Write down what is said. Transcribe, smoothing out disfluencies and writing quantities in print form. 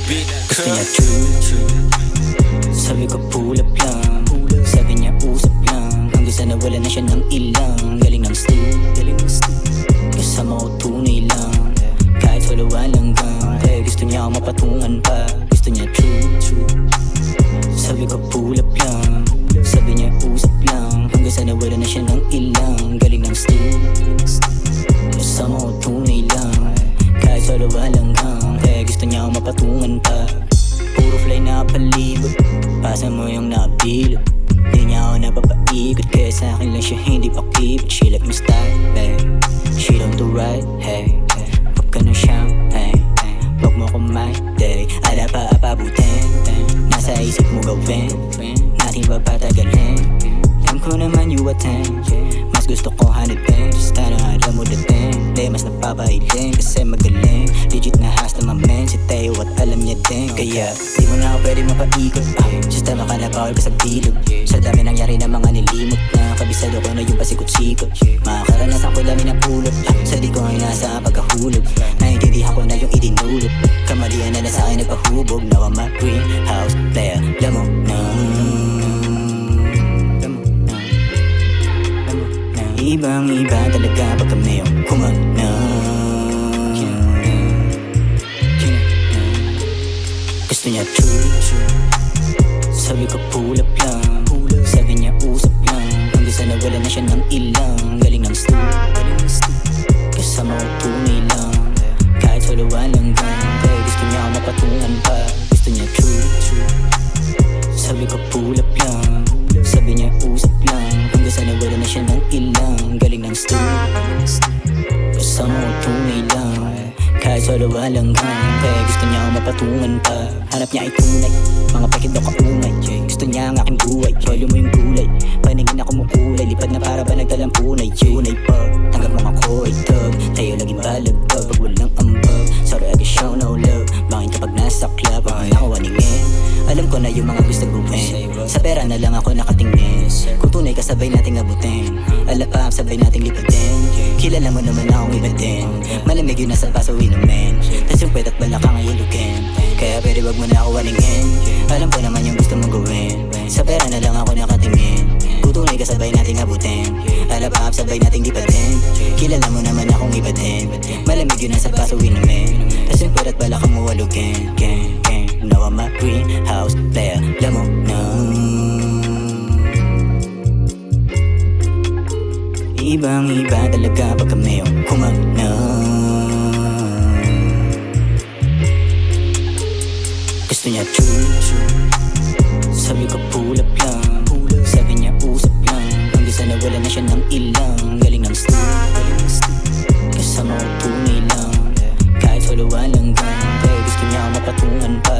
Gusto niya true. Sabi ko pull up lang. Sabi niya usap lang. Hanggang sa nawala na siya ng ilang. Galing ng stew. Kasama ko tunay lang. Kahit sa walang gang. Kaya gusto niya ako mapatungan pa. Gusto niya true. Sabi ko pull up lang. Sabi niya usap lang. Hanggang sa nawala na siya ng ilang. Galing ng stew. Kasama ko tunay lang. Kahit sa walang gang. Kaya gusto niya ako mapatungan pa. Puro fly na palibot. Pasa mo yung nabilog. Di niya ako napapaikot. Kaya sa akin lang siya hindi pakipot. She like my style, hey. She don't do right, hey. Huwag ka nang siyang, hey. Huwag mo kumain, day. Ala pa apabutin. Nasa isip mo gawin. Natin ba patagalin? Alam ko naman you attend. Mas gusto ko hanapin. Just sana alam mo dating. Di mas napapahiling kasi magaling. Legit na hasta mamen. Si Teo at alam niya din. Kaya di mo na ako pwede mapaikot. Just tama ka na bawal ka sa bilog. Sa dami nangyari na mga nilimot na. Kabisado ko na yung pasikot-sikot. Mga karanasan ko dami ng pulot. Sa di ko ngayon nasa pagkahulog. Naiintindihan ko na yung idinulot. Kamalian na sa akin nagpahubog. Now I'm a greenhouse player. Lamo na. Ibang iba talaga pag kami yung kumagna. Gusto niya true. Sabi ko pull up lang. Sabi niya usap lang. Hanggang sa nawala na siya ng ilang. Galing ng stew. Kasama ko tunay lang. Kahit sa walang gang. Kaya gusto niya ako mapatungan pa. Gusto niya true. Sabi ko pull up lang. Sabi niya usap lang. Hanggang sa nawala na siya ng ilang. Galing ng stew. Kasama ko tunay lang. Kahit sa walang gang. Kaya gusto niya ako mapatungan pa. Hanap niya ay tunay. Mga pakit daw kaungay. Gusto niya ang aking buhay. Volume mo yung gulay. Paningin ako mukulay. Lipad na para ba nagdalang punay. Tunay pa. Tanggap mo ako ay tug. Tayo laging balagpag. Pag walang ambag. Sorry I can show no love. Bakit kapag nasa club ang ako aningin. Alam ko na yung mga gusto gawin. Sa pera na lang ako nakatingin. Kung tunay ka sabay nating abutin. Alapap sabay nating lipatin. Kilala mo naman akong iba din. Malamig yun nasa paso inumin. Tas yung pwet at balakang ay ilugin. Kaya pwede wag mo na ako walingin. Alam ko naman yung gusto mong gawin. Sa pera na lang ako nakatingin. Kung tunay ka sabay nating abutin. Alapap sabay nating lipatin. Kilala mo naman akong iba din. Malamig yun nasa paso inumin. Tas yung pwet at balakang mo walugin. Now I'm a greenhouse player. Lamo na. Ibang iba talaga pag kami yung kumagna. Gusto niya true. Sabi ko pull up lang. Sabi niya usap lang. Hanggang sa nawala na siya ng ilang. Galing ng stew. Kasama ko tunay lang. Kahit sa walang gang. Kaya gusto niya ako mapatungan pa.